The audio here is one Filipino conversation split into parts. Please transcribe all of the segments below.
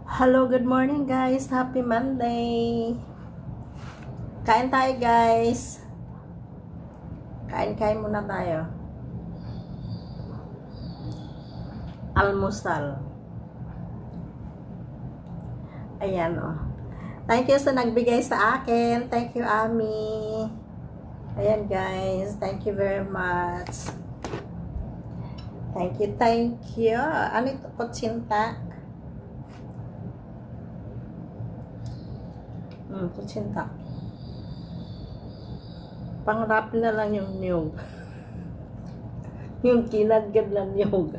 Hello, good morning guys. Happy Monday. Kain tayo guys. Kain muna tayo. Almusal. Ayan oh. Thank you sa nagbigay sa akin. Thank you, Ami. Ayan guys. Thank you very much. Thank you. Ano ito? Kutsinta? Kutsinta. Pang-wrap na lang yung niyog. Yung kinagad ng niyog.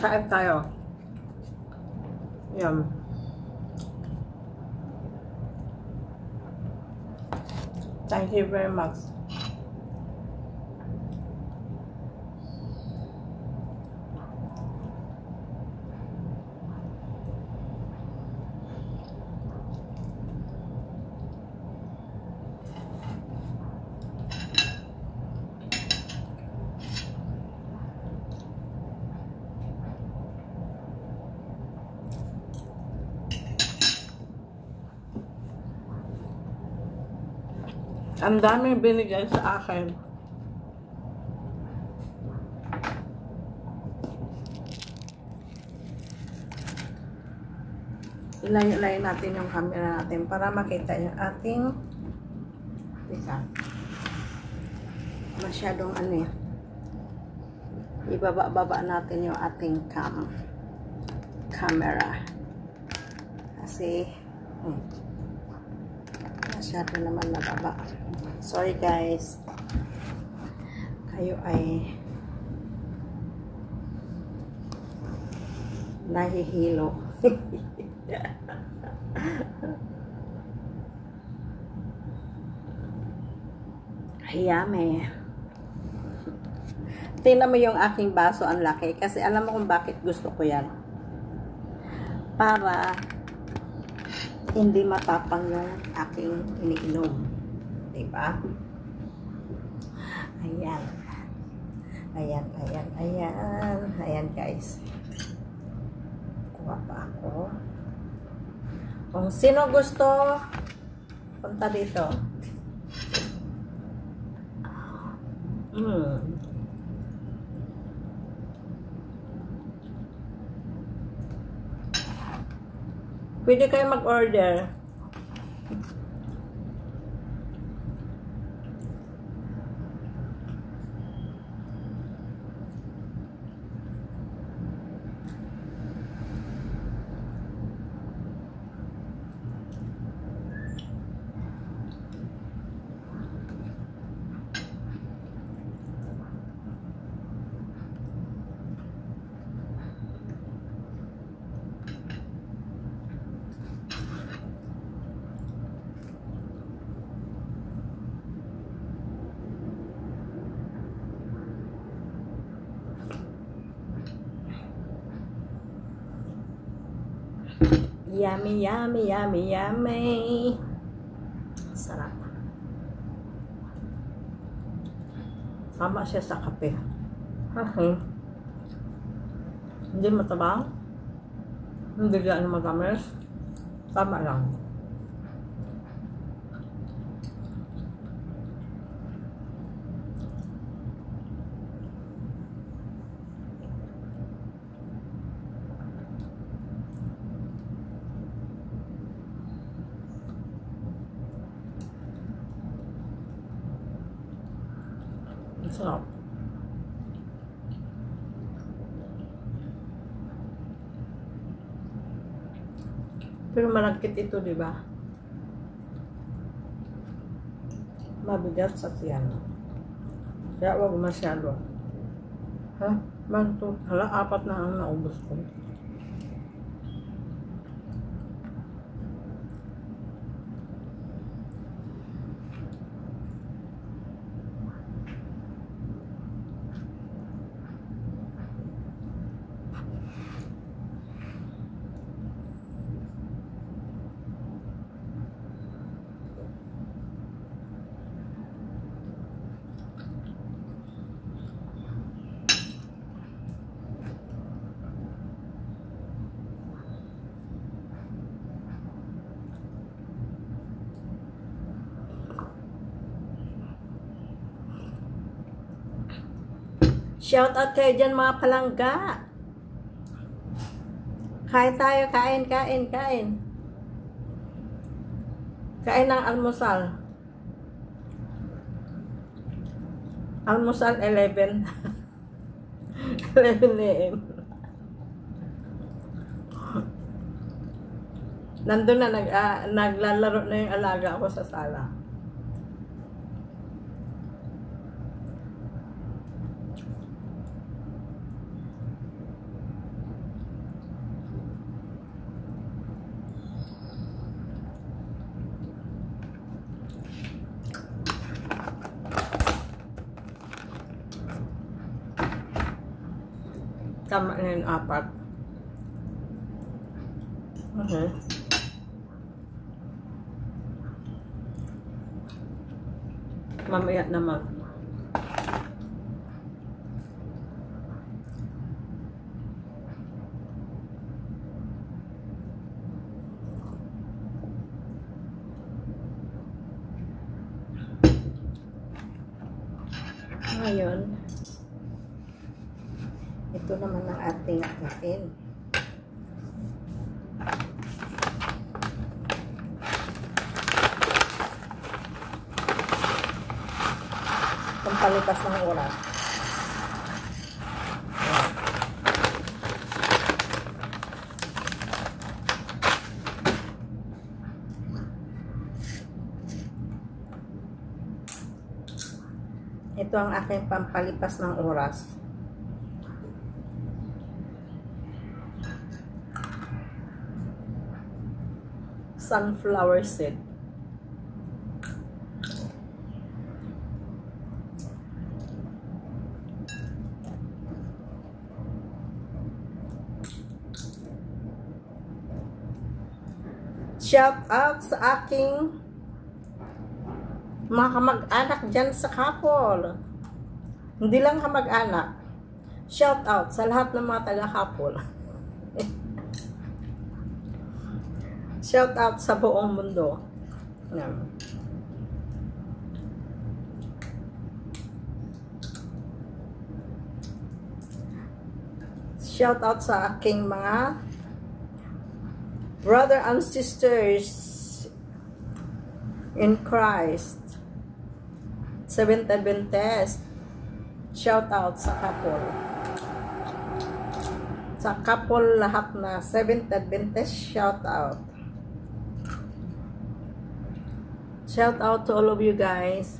Kain tayo. Yan. Thank you very much. Ang daming binigay sa akin. Ilayo-layo natin yung camera natin para makita yung ating masyadong ano yan. Ibaba-baba natin yung ating camera. Kasi masyado naman nababa. Sorry guys. Kayo ay nahihilo. Yummy. Tingnan mo yung aking baso, ang laki. Kasi alam mo kung bakit gusto ko yan. Para hindi matapang yung aking iniinom. Diba? Ayan. Ayan guys. Kuha pa ako. Kung sino gusto, punta dito. Pwede kayo mag-order. Yummy. Sarap. Sama siya sa kape. Hindi matabang. Hindi gaano matamis. Tama lang. Sarap. Pero malagkit ito, di ba? Mabigat sa tiyan. Kaya wag masyado. Hala, 4 na ang naubos ko. Shout out kayo dyan mga palangga. Kain tayo, kain. Kain ng almusal. Almusal 11. 11 a.m. Nandun na, naglalaro na yung alaga ako sa sala. Tama na yung 4. Okay. Mamaya naman. Ngayon, ito naman ang ating kain. Pampalipas ng oras. Ito ang aking pampalipas ng oras. Sunflower seed. Shout out sa aking mga kamag-anak dyan sa Kapol. Hindi lang kamag-anak. Shout out sa lahat ng mga taga-Kapol. Shout out sa buong mundo. Shout out sa aking mga brother and sisters in Christ. Seventh Adventist. Shout out sa Kapol. Sa Kapol lahat na Seventh Adventist, shout out. Shout out to all of you guys.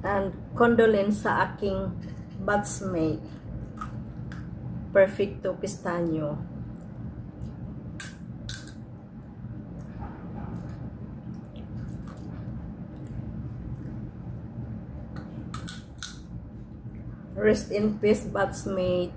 And condolence sa aking batchmate, Perfecto Pistaño. Rest in peace, batchmate.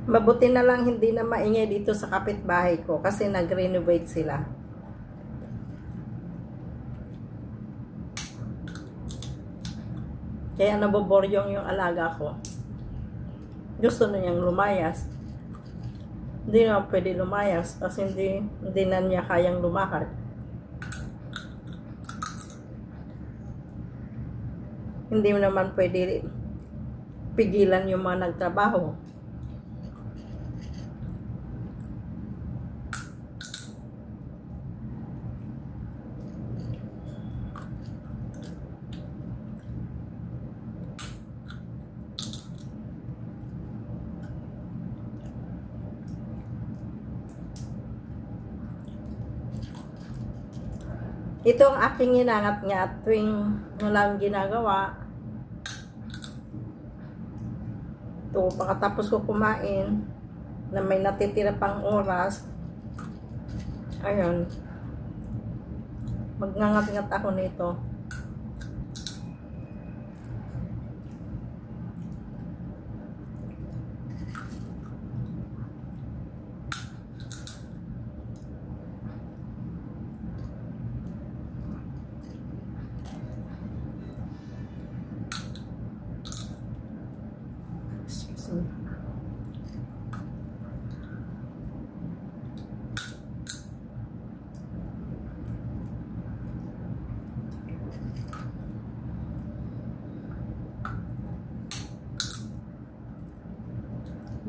Mabuti na lang hindi na maingay dito sa kapitbahay ko kasi nag-renovate sila. Kaya naboboryong yung alaga ko. Gusto na niyang lumayas. Hindi na pwede lumayas kasi hindi na niya kayang lumakad. Hindi naman pwede pigilan yung mga nagtrabaho. Ito ang aking inangat nga tuwing walang ginagawa. Ito, pagkatapos ko kumain, na may natitira pang oras, ayun, magngangat-ngat ako nito. Excuse me.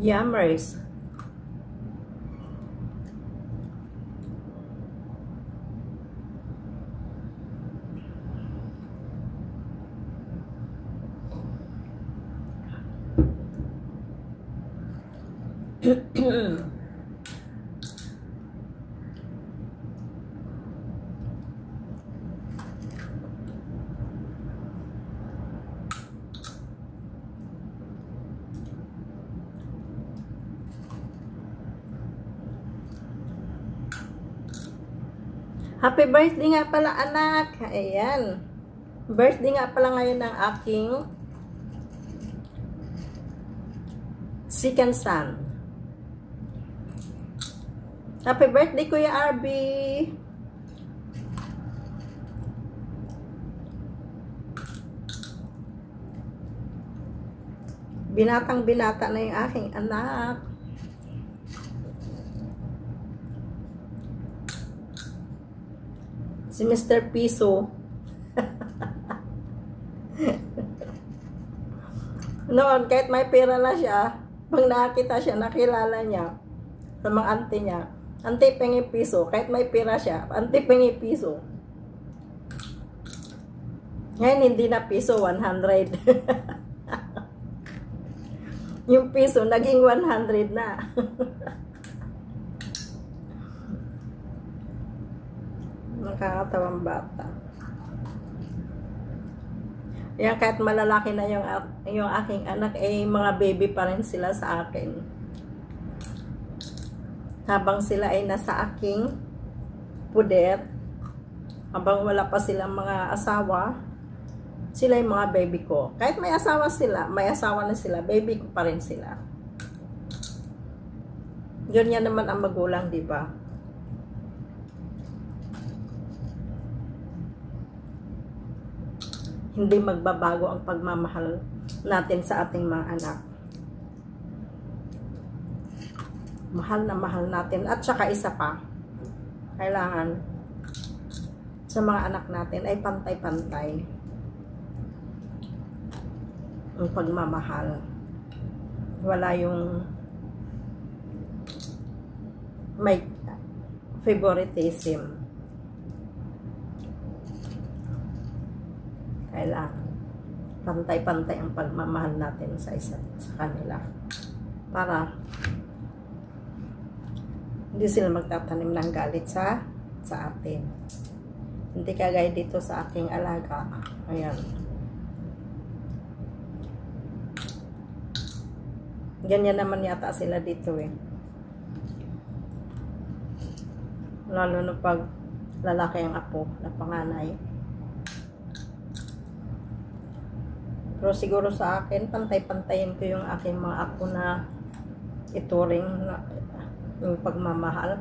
Yummers. Happy birthday nga pala, anak. Ayan. Birthday nga pala ngayon ng aking second son. Happy birthday, Kuya Arby. Binatang binata na yung aking anak. Si Mr. Piso. Noon, kahit may pera na siya, pag nakita siya, nakilala niya sa mga auntie niya, auntie pengi piso, kahit may pera siya, auntie pengi piso. Ngayon, hindi na piso, 100. Yung piso, naging 100 na. Nakakatawang bata. Yan, kahit malalaki na yung aking anak, eh, mga baby pa rin sila sa akin. Habang sila ay nasa aking puder, habang wala pa silang mga asawa, sila yung mga baby ko. Kahit may asawa na sila, baby ko pa rin sila. Yun yan naman ang magulang, di ba? Hindi magbabago ang pagmamahal natin sa ating mga anak. Mahal na mahal natin. At saka isa pa, kailangan sa mga anak natin ay pantay-pantay ang pagmamahal. Wala yung may favoritism. Kailangan pantay-pantay ang pagmamahal natin sa kanila para hindi sila magtatanim ng galit sa atin. Hindi kagaya dito sa aking alaga. Ayan. Ganyan naman yata sila dito eh. Lalo na pag lalaki ang apo na panganay. Pero siguro sa akin, pantay-pantayin ko yung aking mga apo na ituring na yung pagmamahal.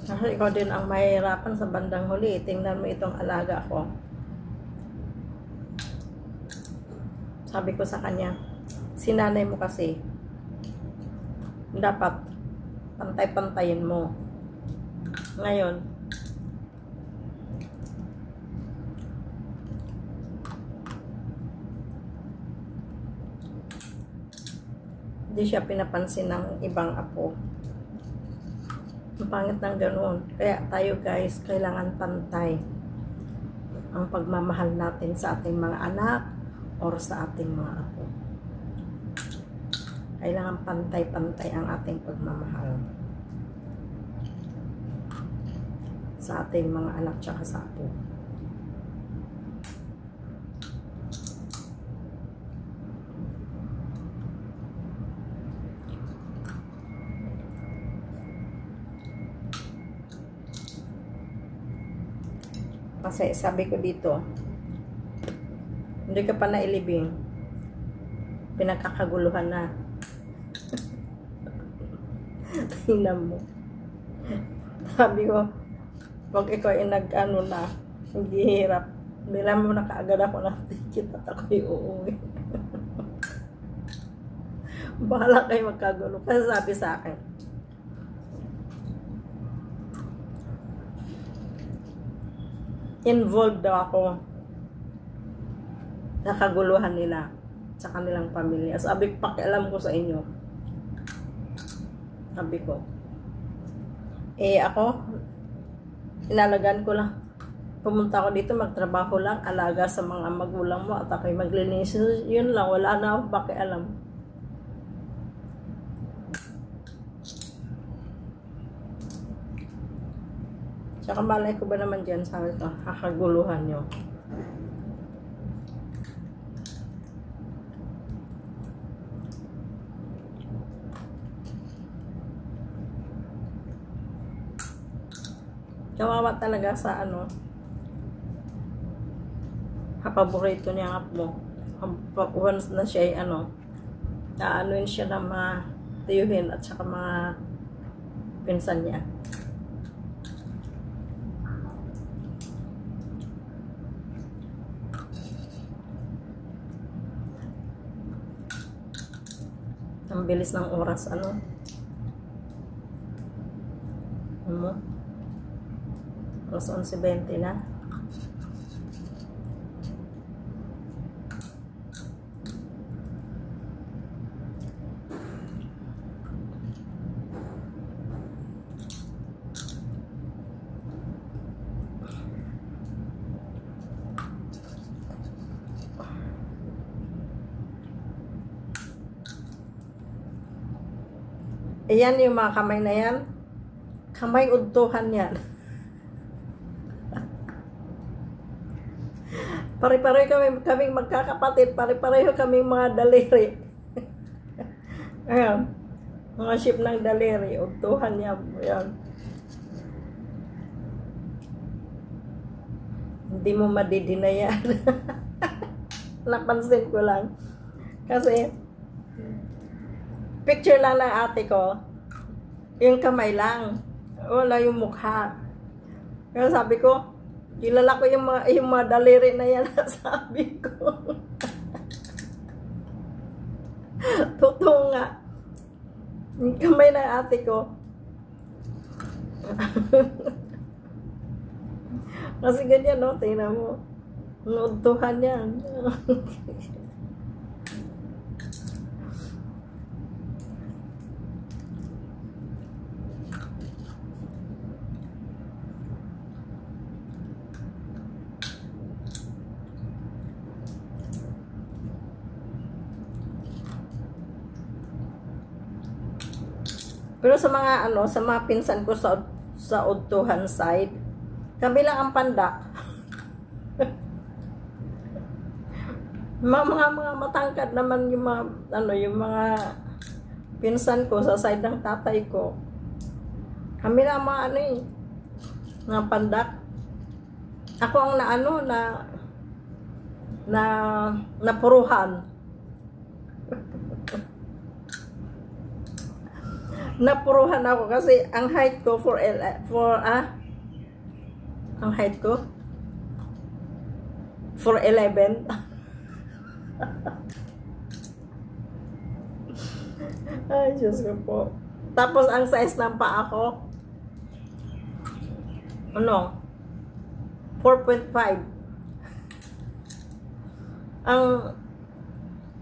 Kasi ikaw din ang mahihirapan sa bandang huli. Tingnan mo itong alaga ko. Sabi ko sa kanya, sinanay mo kasi, dapat pantay-pantayin mo. Ngayon, hindi siya pinapansin ng ibang apo. Ang pangit ng ganoon. Kaya tayo guys, kailangan pantay ang pagmamahal natin sa ating mga anak or sa ating mga apo. Kailangan pantay-pantay ang ating pagmamahal sa ating mga anak tsaka sa apo. Kasi sabi ko dito, hindi ka pa nailibing. Pinagkakaguluhan na. Tingnan mo. Sabi ko, pag ikaw ay nag-ano na, naghihirap, bilang mo na kaagad ako ng ticket at ako'y uuwi. Bahala kayo magkagulo. Kasi sabi sa akin, involved daw ako sa kaguluhan nila sa kanilang pamilya. Sabi ko, pakialam ko sa inyo. Sabi ko, ako, inalagaan ko lang. Pumunta ako dito, magtrabaho lang, alaga sa mga magulang mo, at ako'y maglinis. Yun lang, wala na ako pakialam. Tsaka malay ko ba naman dyan, sabi ko, kakaguluhan nyo. Kawawa talaga sa ano, paborito niya ang mo. Once na siya ay ano, aanoin siya na mga tiyuhin at saka mga pinsan niya. Ang bilis ng oras, ano? Alas 11:20 na. Ayan yung mga kamay na yan. Kamay udtuhan yan. Pare-pareho kaming magkakapatid. Pare-pareho kaming mga daliri. Ayan. Mga ship ng daliri. Udtuhan niya. Ayan. Hindi mo madidina yan. Napansin ko lang. Kasi, picture lang ng ate ko, yung kamay lang, wala yung mukha. Kaya sabi ko, kilala ko yung mga daliri na yan, sabi ko. Totoo nga. Yung kamay ng ate ko. Kasi ganyan, no? Tingnan mo. Nuntuhan yan. Pero sa mga ano, sa mga pinsan ko sa udtuhan side, kami lang ang pandak. mga matangkad naman yung mga ano, yung mga pinsan ko sa side ng tatay ko. Kami lang mga ano mga pandak. Ako ang naano na puruhan. Napuruhan ako kasi ang height ko ang height ko 4'11". Ay, Diyos ko po. Tapos ang size ng paa ko, ano, 4.5. Ang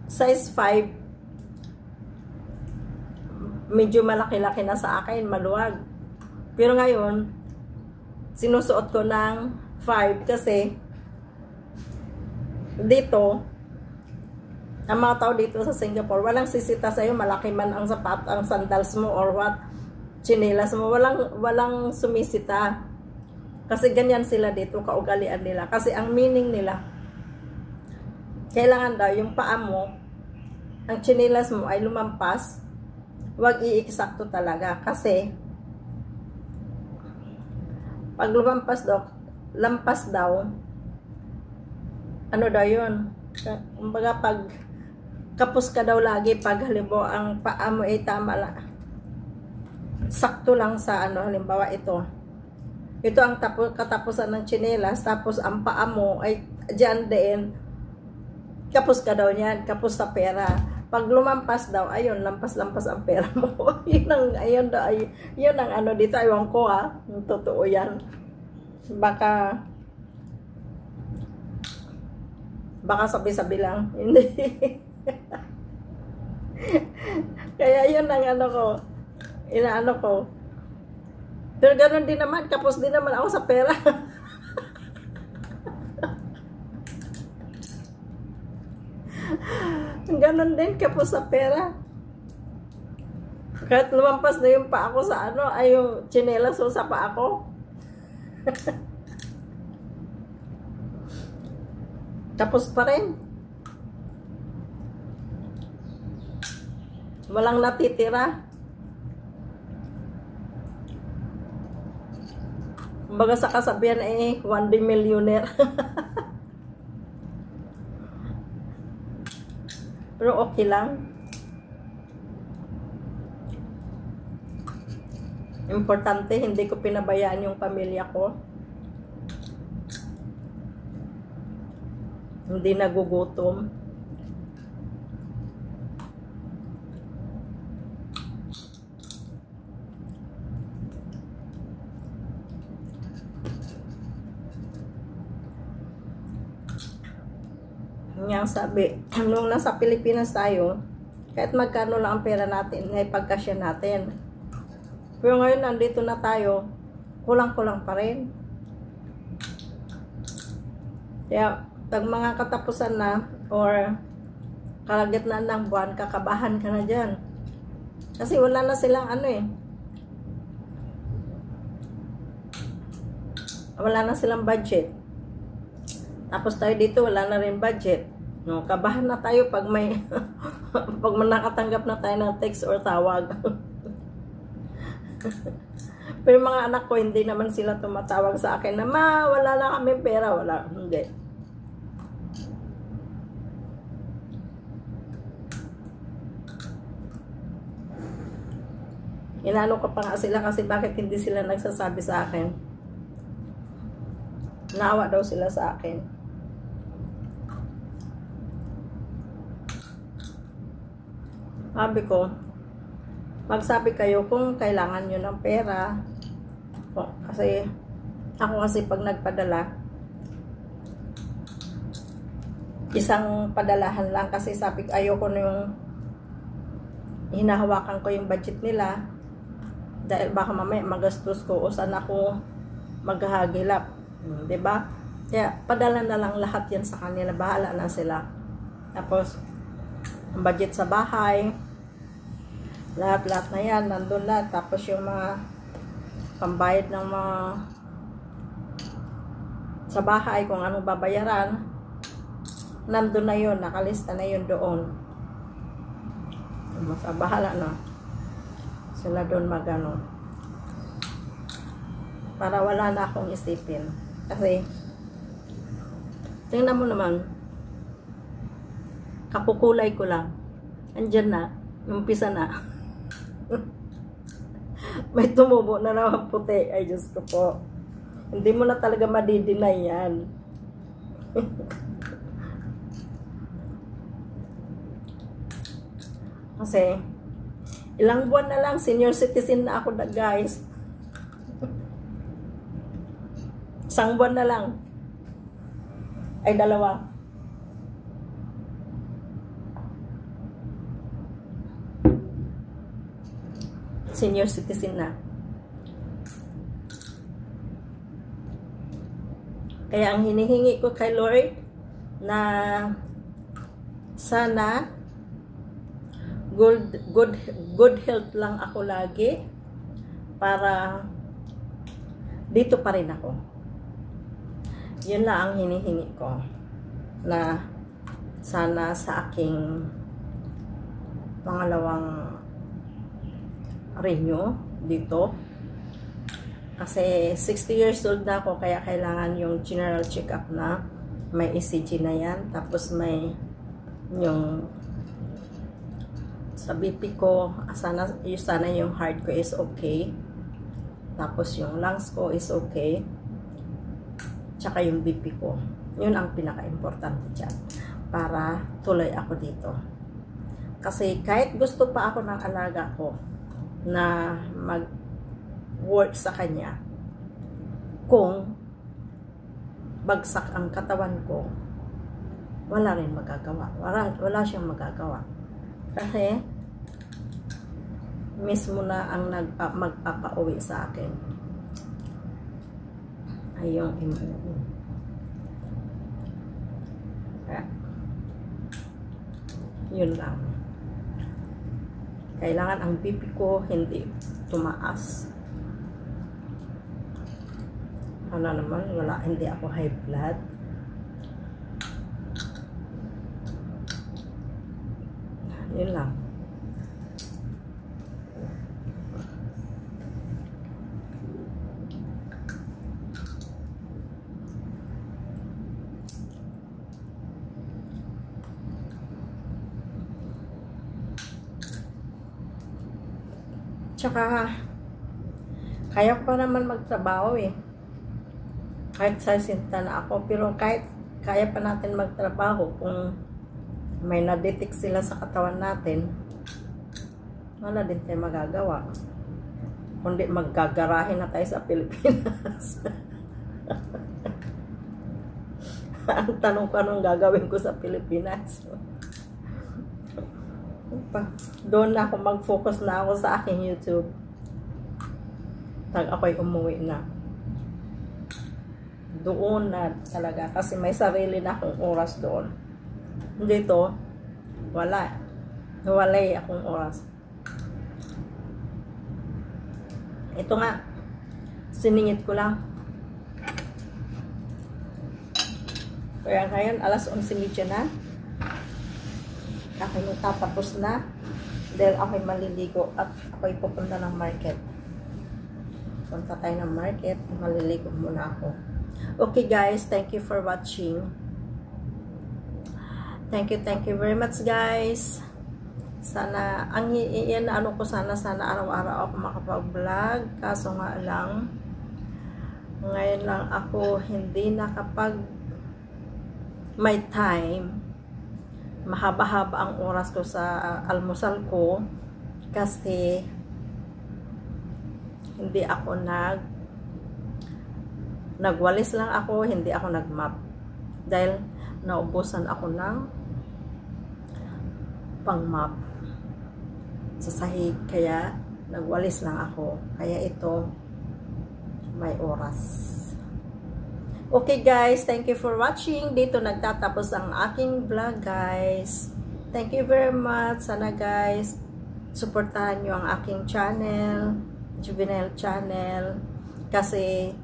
size 5, medyo malaki-laki na sa akin, maluwag. Pero ngayon, sinusuot ko ng 5 kasi dito, ang mga tao dito sa Singapore, walang sisita sa'yo, malaki man ang sapat, ang sandals mo or what, chinelas mo, walang sumisita. Kasi ganyan sila dito, kaugalian nila. Kasi ang meaning nila, kailangan daw yung paa mo, ang chinelas mo ay lumampas, wag i-eksakto talaga kasi pag lumampas daw, lampas daw, ano daw yun? Kumbaga pag kapos ka daw lagi pag halimbawa ang paa mo ay tama lang. Sakto lang sa ano, halimbawa ito. Ito ang katapusan ng tsinelas, tapos ang paa mo ay dyan din. Kapos ka daw niyan, kapos sa pera. Pag lumampas daw, ayun, lampas-lampas ang pera mo. Ayun ang ano dito, aywan ko totoo yan. Baka sabi-sabi lang. Hindi. Kaya yun ang ano ko, inaano ko. Pero ganoon din naman, kapos din naman ako sa pera. Ganon din, kapos sa pera. Kahit lumampas na yung paa ko sa ano, ay yung tsinelas o sa paa ko. Tapos pa rin. Walang natitira. Kumbaga sa kasabihan ay one day millionaire. Pero okay lang. Importante, hindi ko pinabayaan yung pamilya ko. Hindi nagugutom. Yang sabi, nung nasa Pilipinas tayo, kahit magkano lang ang pera natin, ay pagkasya natin. Pero ngayon, nandito na tayo, kulang-kulang pa rin. Kaya, pag mga katapusan na, or kalagitnaan ng buwan, kakabahan ka na dyan. Kasi wala na silang ano wala na silang budget. Tapos tayo dito, wala na rin budget. No, kabahan na tayo pag may pag nakatanggap na tayo ng text or tawag. Pero mga anak ko, hindi naman sila tumatawag sa akin na, "Ma, wala na kami pera." Wala, hindi. Inano ko pa nga sila kasi bakit hindi sila nagsasabi sa akin. Naawa daw sila sa akin. Sabi ko, magsabi kayo kung kailangan nyo ng pera. Kasi, ako kasi pag nagpadala, isang padalahan lang kasi sabi ko, ayoko na yung hinahawakan ko yung budget nila dahil baka mamaya magastos ko o saan ako maghahagilap. Diba? Kaya, padala na lang lahat yan sa kanila. Bahala na sila. Tapos, ang budget sa bahay, lahat-lahat na yan, nandun na. Tapos yung mga pambayad ng mga sa bahay, kung anong babayaran, nandun na yun, nakalista na yun doon. Sa bahala na. Sila doon magano. Para wala na akong isipin. Kasi, tingnan mo naman, kakukulay ko lang. Andyan na. Umpisa na. May tumubo na naman puti. Ay, Diyos ko po. Hindi mo na talaga madidinay yan. Kasi, ilang buwan na lang, senior citizen na ako na, guys. Isang buwan na lang. Ay, 2. Senior citizen na. Kaya ang hinihingi ko kay Lord na sana good health lang ako lagi para dito pa rin ako. Yun lang ang hinihingi ko, na sana sa aking pangalawang renew dito Kasi 60 years old na ako, kaya kailangan yung general check-up na may ECG na yan. Tapos may yung sa BP ko, sana yung heart ko is okay. Tapos yung lungs ko is okay. Tsaka yung BP ko. Yun ang pinaka-importante dyan. Para tuloy ako dito. Kasi kahit gusto pa ako ng alaga ko na mag-work sa kanya, kung bagsak ang katawan ko, wala rin magagawa. Wala siyang magagawa. Kasi mismo na ang magpapauwi sa akin ay yung imuno. Kaya, yun lang. Kailangan ang BP ko hindi tumaas. Ano naman, hindi ako high blood. Yun lang. Tsaka, kaya ko pa naman magtrabaho eh. Kahit sa sinta na ako. Pero kahit kaya pa natin magtrabaho, kung may na-detect sila sa katawan natin, wala din tayo magagawa. Kundi maggagarahin na tayo sa Pilipinas. Ang tanong ko, anong gagawin ko sa Pilipinas? Doon na ako mag-focus na ako sa aking YouTube. Tag ako'y umuwi na. Doon na talaga. Kasi may sarili na akong oras doon. Dito, wala. Walay akong oras. Ito nga, siningit ko lang. Kaya ngayon, alas 11:30 na. Ako'y tatapos na. Dahil ako'y maliligo at ako'y pupunta ng market. Punta tayo ng market. Maliligo muna ako. Okay guys, thank you for watching. Thank you very much guys. Sana, sana araw-araw ako makapag-vlog. Kaso nga lang, ngayon lang ako hindi nakapag may time. Mahaba-haba ang oras ko sa almusal ko. Kasi, hindi ako nagwalis lang ako, hindi ako nagmap. Dahil, naubusan ako ng pang-map sa sahig, kaya nagwalis lang ako. Kaya ito may oras. Okay guys, thank you for watching. Dito nagtatapos ang aking vlog guys. Thank you very much. Sana guys, suportahan nyo ang aking channel, Juvenile Channel, kasi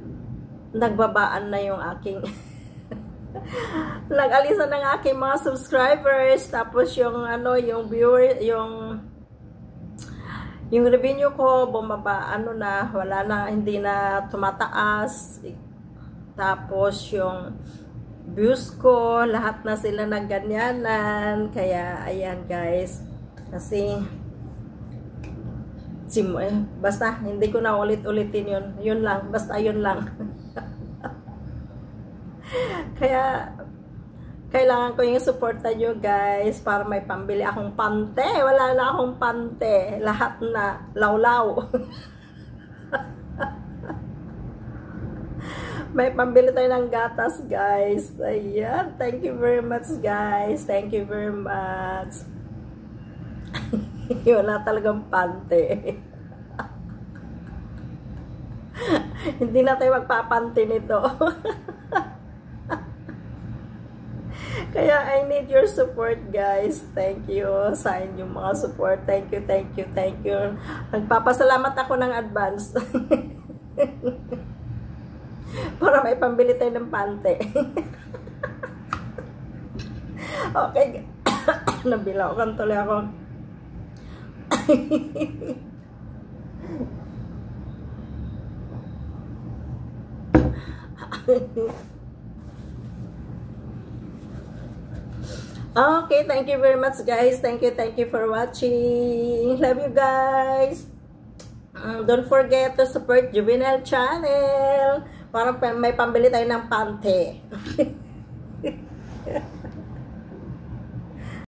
nagbabaan na yung aking nag-alisan ng aking mga subscribers. Tapos yung yung viewer, yung revenue ko bumaba, wala na, hindi na tumataas. Tapos yung views ko, lahat na sila nagganyanan. Kaya ayan guys, kasi basta hindi ko na ulit-ulitin yun lang, basta yun lang. Kaya kailangan ko yung suporta nyo guys para may pambili akong pante. Wala na akong pante, lahat na lawlaw. May pambili tayo ng gatas guys. Ayan, thank you very much guys, thank you very much. Wala talagang pante. Hindi na tayo magpapante nito. Kaya I need your support guys. Thank you sa inyong mga support. Thank you. Nagpapasalamat ako ng advance. Para may pambili tayo ng pante. Okay. Nabilaw kan tuloy ako. Okay, thank you very much guys. Thank you for watching. Love you guys. Don't forget to support Juvenile channel para may pambili tayo ng pante.